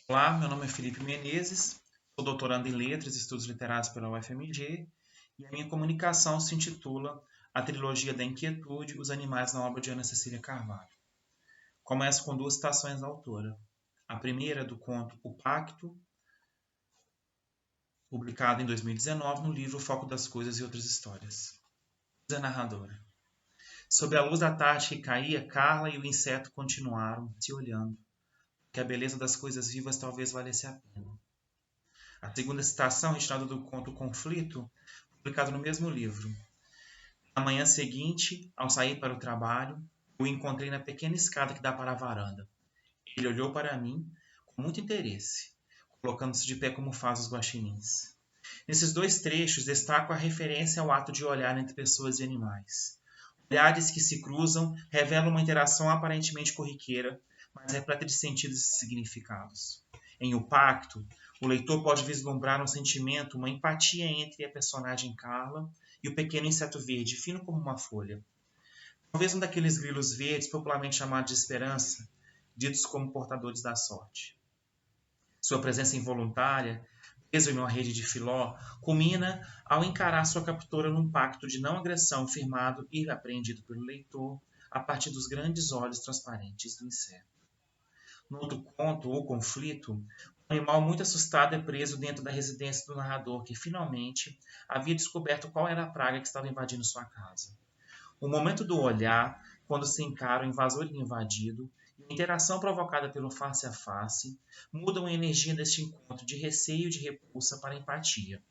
Olá, meu nome é Felipe Menezes, sou doutorando em Letras e Estudos Literários pela UFMG e a minha comunicação se intitula A Trilogia da Inquietude, Os Animais na obra de Ana Cecília Carvalho. Começo com duas citações da autora. A primeira é do conto O Pacto, publicado em 2019 no livro O Foco das Coisas e Outras Histórias. Diz a narradora. Sob a luz da tarde que caía, Carla e o inseto continuaram se olhando, que a beleza das coisas vivas talvez valesse a pena. A segunda citação, retirada do conto Conflito, publicado no mesmo livro. Na manhã seguinte, ao sair para o trabalho, o encontrei na pequena escada que dá para a varanda. Ele olhou para mim com muito interesse, colocando-se de pé como faz os guaxinins. Nesses dois trechos, destaco a referência ao ato de olhar entre pessoas e animais. Olhares que se cruzam revelam uma interação aparentemente corriqueira, mas repleta de sentidos e significados. Em O Pacto, o leitor pode vislumbrar um sentimento, uma empatia entre a personagem Carla e o pequeno inseto verde, fino como uma folha. Talvez um daqueles grilos verdes popularmente chamados de esperança, ditos como portadores da sorte. Sua presença involuntária, preso em uma rede de filó, culmina ao encarar sua captora num pacto de não agressão firmado e apreendido pelo leitor a partir dos grandes olhos transparentes do inseto. No outro conto, O Conflito, um animal muito assustado é preso dentro da residência do narrador, que finalmente havia descoberto qual era a praga que estava invadindo sua casa. O momento do olhar, quando se encara o invasor invadido, e a interação provocada pelo face a face, mudam a energia deste encontro de receio e de repulsa para empatia.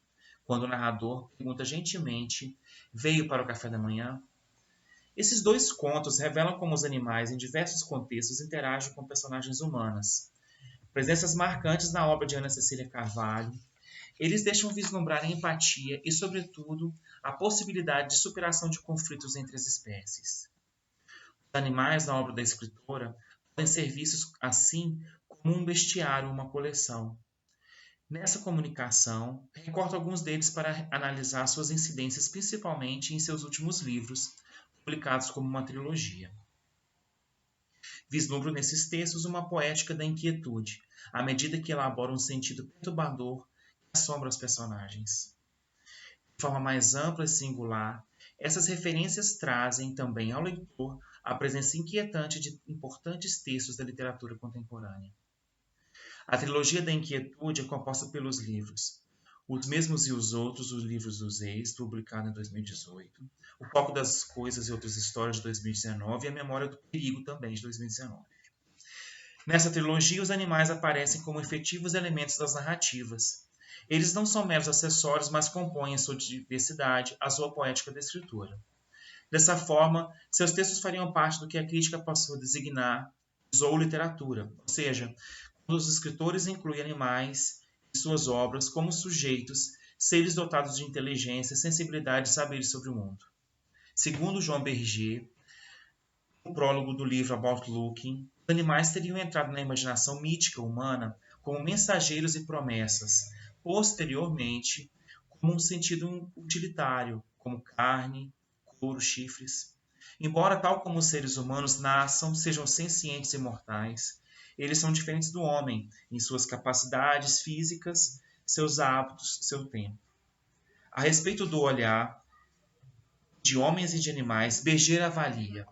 Quando o narrador pergunta gentilmente: veio para o café da manhã? Esses dois contos revelam como os animais, em diversos contextos, interagem com personagens humanas. Presenças marcantes na obra de Ana Cecília Carvalho, eles deixam vislumbrar a empatia e, sobretudo, a possibilidade de superação de conflitos entre as espécies. Os animais na obra da escritora podem ser vistos, assim, como um bestiário ou uma coleção. Nessa comunicação, recorto alguns deles para analisar suas incidências, principalmente em seus últimos livros, publicados como uma trilogia. Vislumbro nesses textos uma poética da inquietude, à medida que elabora um sentido perturbador que assombra os personagens. De forma mais ampla e singular, essas referências trazem também ao leitor a presença inquietante de importantes textos da literatura contemporânea. A trilogia da inquietude é composta pelos livros Os Mesmos e os Outros, os livros dos Ex, publicado em 2018, O Foco das Coisas e Outras Histórias, de 2019, e A Memória do Perigo, também, de 2019. Nessa trilogia, os animais aparecem como efetivos elementos das narrativas. Eles não são meros acessórios, mas compõem, em sua diversidade, a sua poética da escritura. Dessa forma, seus textos fariam parte do que a crítica possui designar zooliteratura, ou seja, quando os escritores incluem animais em suas obras como sujeitos, seres dotados de inteligência, sensibilidade e saberes sobre o mundo. Segundo João Berger, no prólogo do livro About Looking, os animais teriam entrado na imaginação mítica humana como mensageiros e promessas, posteriormente como um sentido utilitário, como carne, couro, chifres. Embora, tal como os seres humanos nasçam, sejam sencientes e mortais, eles são diferentes do homem em suas capacidades físicas, seus hábitos, seu tempo. A respeito do olhar de homens e de animais, Berger avalia: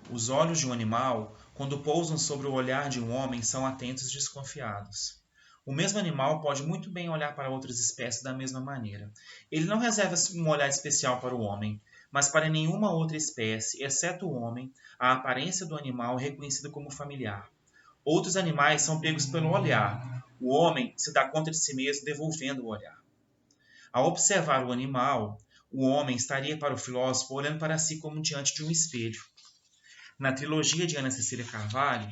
os olhos de um animal, quando pousam sobre o olhar de um homem, são atentos e desconfiados. O mesmo animal pode muito bem olhar para outras espécies da mesma maneira. Ele não reserva um olhar especial para o homem, mas para nenhuma outra espécie, exceto o homem, a aparência do animal é reconhecida como familiar. Outros animais são pegos pelo olhar. O homem se dá conta de si mesmo devolvendo o olhar. Ao observar o animal, o homem estaria para o filósofo olhando para si como diante de um espelho. Na trilogia de Ana Cecília Carvalho,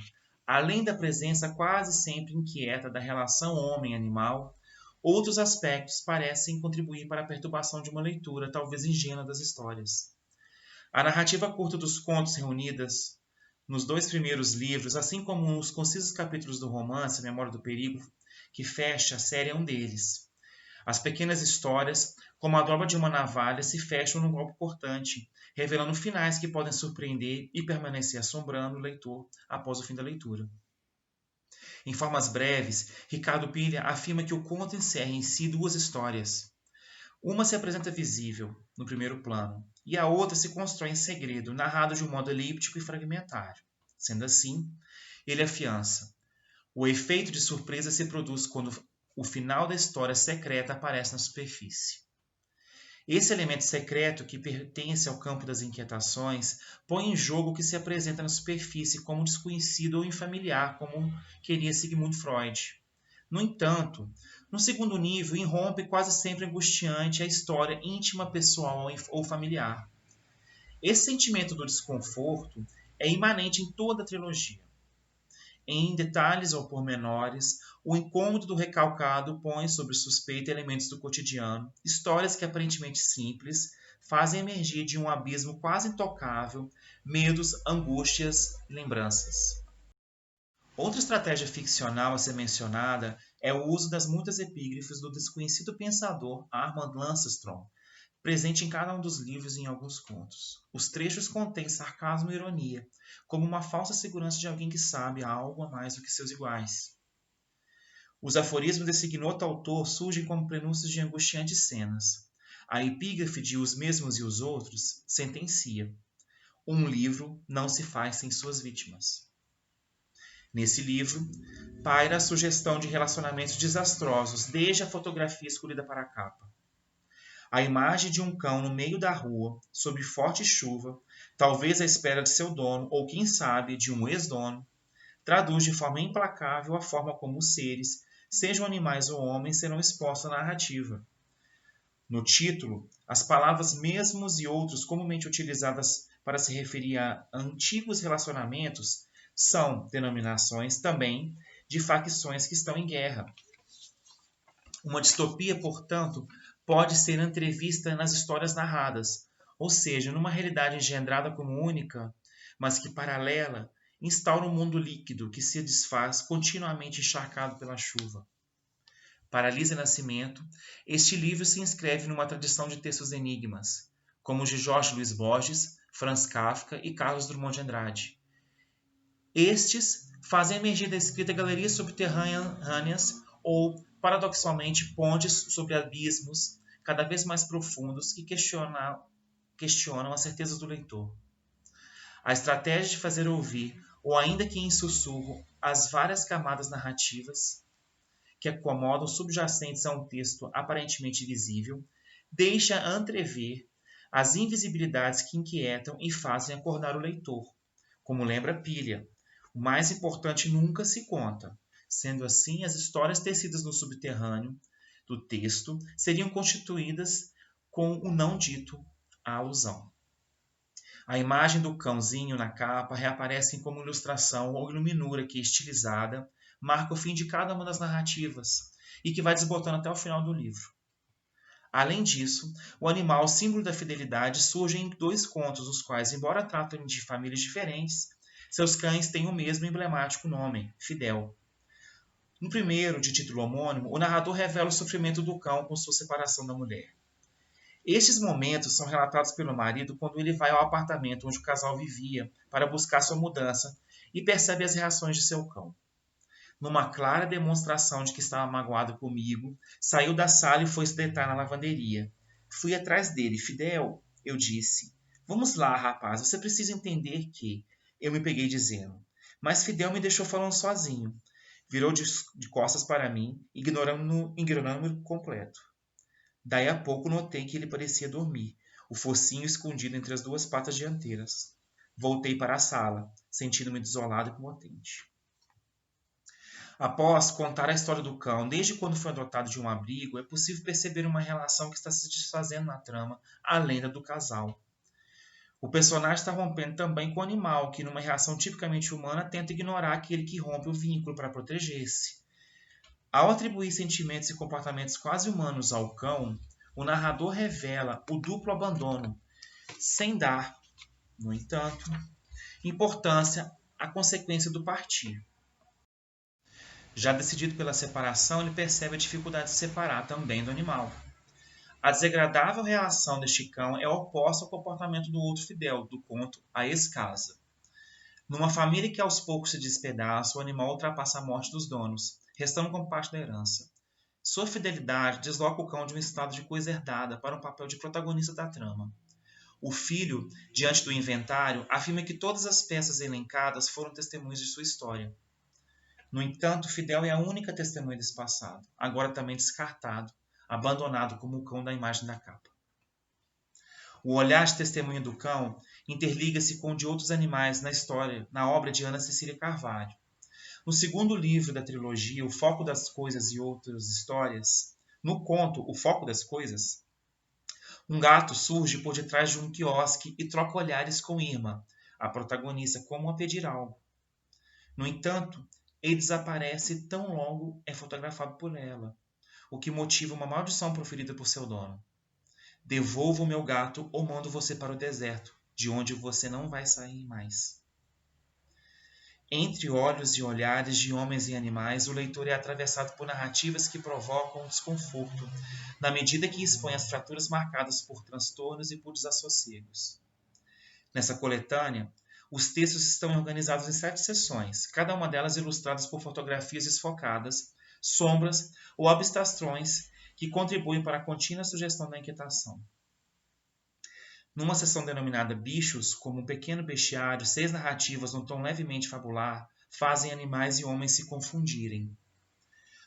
além da presença quase sempre inquieta da relação homem-animal, outros aspectos parecem contribuir para a perturbação de uma leitura talvez ingênua das histórias. A narrativa curta dos contos reunidas nos dois primeiros livros, assim como os concisos capítulos do romance A Memória do Perigo, que fecha a série, é um deles. As pequenas histórias, como a dobra de uma navalha, se fecham num golpe cortante, revelando finais que podem surpreender e permanecer assombrando o leitor após o fim da leitura. Em formas breves, Ricardo Pilha afirma que o conto encerra em si duas histórias. Uma se apresenta visível, no primeiro plano, e a outra se constrói em segredo, narrado de um modo elíptico e fragmentário. Sendo assim, ele afiança: o efeito de surpresa se produz quando o final da história secreta aparece na superfície. Esse elemento secreto, que pertence ao campo das inquietações, põe em jogo o que se apresenta na superfície como desconhecido ou infamiliar, como queria Sigmund Freud. No entanto, no segundo nível, irrompe quase sempre angustiante a história íntima, pessoal ou familiar. Esse sentimento do desconforto é imanente em toda a trilogia. Em detalhes ou pormenores, o incômodo do recalcado põe sob suspeita elementos do cotidiano, histórias que aparentemente simples fazem emergir de um abismo quase intocável medos, angústias e lembranças. Outra estratégia ficcional a ser mencionada é o uso das muitas epígrafes do desconhecido pensador Armand Lancestrom, presente em cada um dos livros e em alguns contos. Os trechos contêm sarcasmo e ironia, como uma falsa segurança de alguém que sabe algo a mais do que seus iguais. Os aforismos desse ignoto autor surgem como prenúncios de angustiantes cenas. A epígrafe de Os Mesmos e os Outros sentencia: um livro não se faz sem suas vítimas. Nesse livro, paira a sugestão de relacionamentos desastrosos, desde a fotografia escolhida para a capa. A imagem de um cão no meio da rua, sob forte chuva, talvez à espera de seu dono, ou quem sabe, de um ex-dono, traduz de forma implacável a forma como os seres, sejam animais ou homens, serão expostos na narrativa. No título, as palavras mesmos e outros comumente utilizadas para se referir a antigos relacionamentos são denominações também de facções que estão em guerra. Uma distopia, portanto, pode ser entrevista nas histórias narradas, ou seja, numa realidade engendrada como única, mas que paralela, instaura um mundo líquido que se desfaz continuamente encharcado pela chuva. Para Lisa Nascimento, este livro se inscreve numa tradição de textos enigmas, como os de Jorge Luiz Borges, Franz Kafka e Carlos Drummond de Andrade. Estes fazem emergir da escrita galerias subterrâneas ou, paradoxalmente, pontes sobre abismos cada vez mais profundos que questionam as certezas do leitor. A estratégia de fazer ouvir, ou ainda que em sussurro, as várias camadas narrativas que acomodam subjacentes a um texto aparentemente visível, deixa entrever as invisibilidades que inquietam e fazem acordar o leitor. Como lembra Pilha, o mais importante nunca se conta. Sendo assim, as histórias tecidas no subterrâneo do texto seriam constituídas com o não dito, a alusão. A imagem do cãozinho na capa reaparece como ilustração ou iluminura que, estilizada, marca o fim de cada uma das narrativas e que vai desbotando até o final do livro. Além disso, o animal, símbolo da fidelidade, surge em dois contos, os quais, embora tratem de famílias diferentes, seus cães têm o mesmo emblemático nome, Fidel. No primeiro, de título homônimo, o narrador revela o sofrimento do cão com sua separação da mulher. Estes momentos são relatados pelo marido quando ele vai ao apartamento onde o casal vivia para buscar sua mudança e percebe as reações de seu cão. Numa clara demonstração de que estava magoado comigo, saiu da sala e foi se deitar na lavanderia. Fui atrás dele. Fidel, eu disse. Vamos lá, rapaz, você precisa entender que... Eu me peguei dizendo. Mas Fidel me deixou falando sozinho. Virou de costas para mim, ignorando-me completo. Daí a pouco notei que ele parecia dormir, o focinho escondido entre as duas patas dianteiras. Voltei para a sala, sentindo-me desolado e impotente. Após contar a história do cão, desde quando foi adotado de um abrigo, é possível perceber uma relação que está se desfazendo na trama, além da do casal. O personagem está rompendo também com o animal, que, numa reação tipicamente humana, tenta ignorar aquele que rompe o vínculo para proteger-se. Ao atribuir sentimentos e comportamentos quase humanos ao cão, o narrador revela o duplo abandono, sem dar, no entanto, importância à consequência do partir. Já decidido pela separação, ele percebe a dificuldade de separar também do animal. A desagradável reação deste cão é oposta ao comportamento do outro Fidel, do conto A Ex-Casa. Numa família que aos poucos se despedaça, o animal ultrapassa a morte dos donos, restando como parte da herança. Sua fidelidade desloca o cão de um estado de coisa herdada para um papel de protagonista da trama. O filho, diante do inventário, afirma que todas as peças elencadas foram testemunhas de sua história. No entanto, Fidel é a única testemunha desse passado, agora também descartado, abandonado como o cão da imagem da capa. O olhar de testemunha do cão interliga-se com o de outros animais na história, na obra de Ana Cecília Carvalho. No segundo livro da trilogia, O Foco das Coisas e Outras Histórias, no conto O Foco das Coisas, um gato surge por detrás de um quiosque e troca olhares com Irma, a protagonista, como a pedir algo. No entanto, ele desaparece tão logo é fotografado por ela, o que motiva uma maldição proferida por seu dono. Devolva o meu gato ou mando você para o deserto, de onde você não vai sair mais. Entre olhos e olhares de homens e animais, o leitor é atravessado por narrativas que provocam desconforto, na medida que expõe as fraturas marcadas por transtornos e por desassossegos. Nessa coletânea, os textos estão organizados em 7 seções, cada uma delas ilustradas por fotografias desfocadas, sombras ou abstrações que contribuem para a contínua sugestão da inquietação. Numa seção denominada Bichos, como um pequeno bestiário, 6 narrativas num tom levemente fabular fazem animais e homens se confundirem.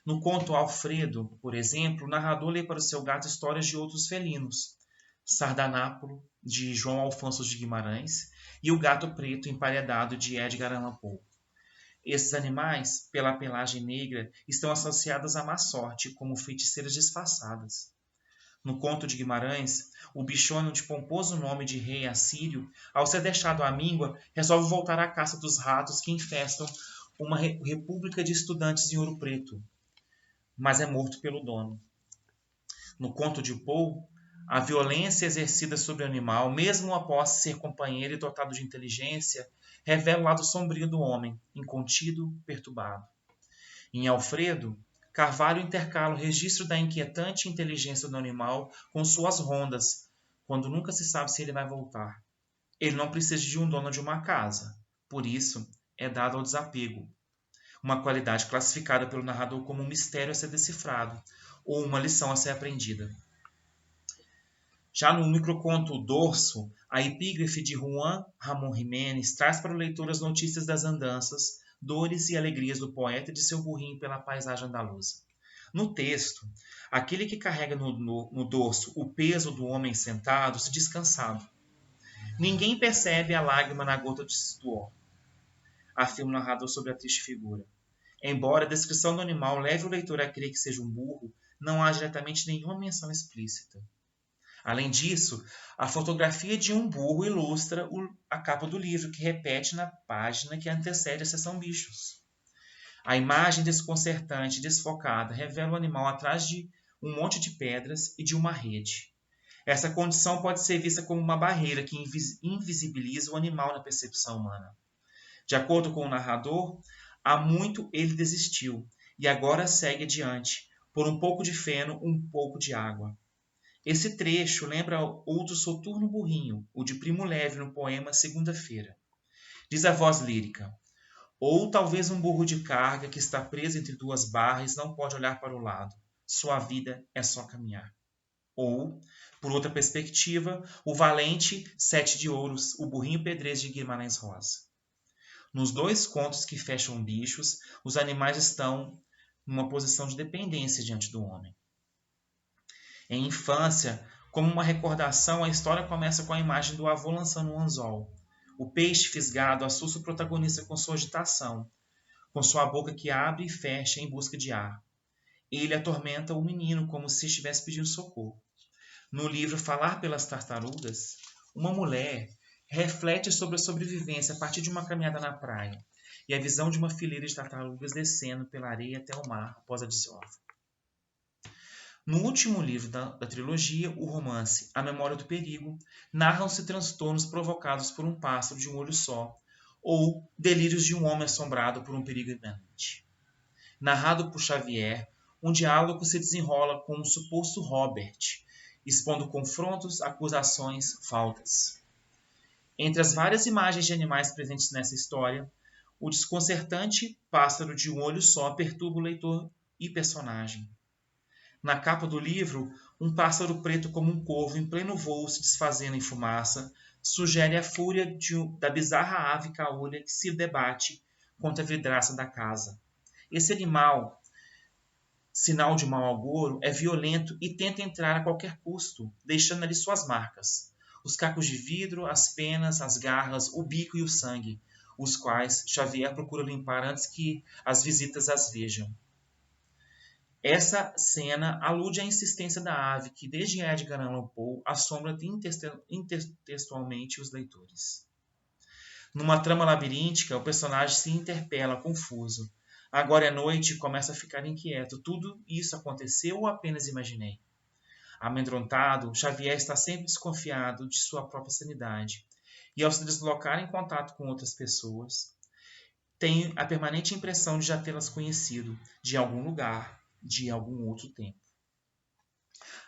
No conto Alfredo, por exemplo, o narrador lê para o seu gato histórias de outros felinos, Sardanápolo, de João Alfonso de Guimarães, e O Gato Preto Emparedado, de Edgar Allan Poe. Esses animais, pela pelagem negra, estão associados à má sorte, como feiticeiras disfarçadas. No conto de Guimarães, o bichônio de pomposo nome de rei assírio, ao ser deixado à míngua, resolve voltar à caça dos ratos que infestam uma república de estudantes em Ouro Preto, mas é morto pelo dono. No conto de Poe, a violência exercida sobre o animal, mesmo após ser companheiro e dotado de inteligência, revela o lado sombrio do homem, incontido, perturbado. Em Alfredo, Carvalho intercala o registro da inquietante inteligência do animal com suas rondas, quando nunca se sabe se ele vai voltar. Ele não precisa de um dono de uma casa, por isso é dado ao desapego, uma qualidade classificada pelo narrador como um mistério a ser decifrado ou uma lição a ser aprendida. Já no microconto Dorso, a epígrafe de Juan Ramón Jiménez traz para o leitor as notícias das andanças, dores e alegrias do poeta e de seu burrinho pela paisagem andaluza. No texto, aquele que carrega no dorso o peso do homem sentado se diz cansado. Ninguém percebe a lágrima na gota de suor, afirma o narrador sobre a triste figura. Embora a descrição do animal leve o leitor a crer que seja um burro, não há diretamente nenhuma menção explícita. Além disso, a fotografia de um burro ilustra a capa do livro, que repete na página que antecede a seção Bichos. A imagem desconcertante e desfocada revela o animal atrás de um monte de pedras e de uma rede. Essa condição pode ser vista como uma barreira que invisibiliza o animal na percepção humana. De acordo com o narrador, há muito ele desistiu e agora segue adiante, por um pouco de feno, um pouco de água. Esse trecho lembra outro soturno burrinho, o de Primo Levi no poema Segunda-feira. Diz a voz lírica: ou talvez um burro de carga que está preso entre 2 barras e não pode olhar para o lado. Sua vida é só caminhar. Ou, por outra perspectiva, o valente 7 de ouros, o burrinho pedreiro de Guimarães Rosa. Nos 2 contos que fecham Bichos, os animais estão numa posição de dependência diante do homem. Em infância, como uma recordação, a história começa com a imagem do avô lançando um anzol. O peixe fisgado assusta o protagonista com sua agitação, com sua boca que abre e fecha em busca de ar. Ele atormenta o menino como se estivesse pedindo socorro. No livro Falar pelas Tartarugas, uma mulher reflete sobre a sobrevivência a partir de uma caminhada na praia e a visão de uma fileira de tartarugas descendo pela areia até o mar após a desova. No último livro da trilogia, o romance A Memória do Perigo, narram-se transtornos provocados por um pássaro de um olho só, ou delírios de um homem assombrado por um perigo iminente. Narrado por Xavier, um diálogo se desenrola com o suposto Robert, expondo confrontos, acusações, faltas. Entre as várias imagens de animais presentes nessa história, o desconcertante pássaro de um olho só perturba o leitor e personagem. Na capa do livro, um pássaro preto como um corvo em pleno voo se desfazendo em fumaça sugere a fúria da bizarra ave caolha que se debate contra a vidraça da casa. Esse animal, sinal de mau agouro, é violento e tenta entrar a qualquer custo, deixando ali suas marcas. Os cacos de vidro, as penas, as garras, o bico e o sangue, os quais Xavier procura limpar antes que as visitas as vejam. Essa cena alude à insistência da ave que, desde Edgar Allan Poe, assombra intertextualmente os leitores. Numa trama labiríntica, o personagem se interpela, confuso. Agora é noite e começa a ficar inquieto. Tudo isso aconteceu ou apenas imaginei? Amedrontado, Xavier está sempre desconfiado de sua própria sanidade. E ao se deslocar em contato com outras pessoas, tem a permanente impressão de já tê-las conhecido, de algum lugar, de algum outro tempo.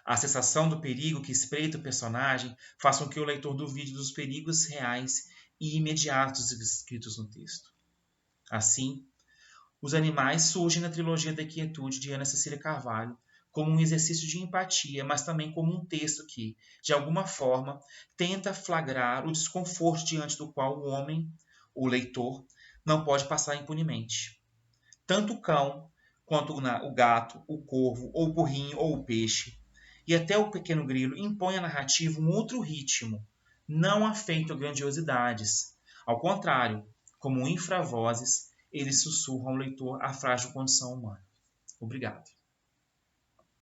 A sensação do perigo que espreita o personagem faz com que o leitor duvide dos perigos reais e imediatos escritos no texto. Assim, Os Animais surgem na trilogia da Quietude de Ana Cecília Carvalho como um exercício de empatia, mas também como um texto que, de alguma forma, tenta flagrar o desconforto diante do qual o homem, o leitor, não pode passar impunemente. Tanto o cão, quanto o gato, o corvo, ou o burrinho, ou o peixe, e até o pequeno grilo impõem à narrativa um outro ritmo, não afeito a grandiosidades. Ao contrário, como infravozes, eles sussurram ao leitor a frágil condição humana. Obrigado.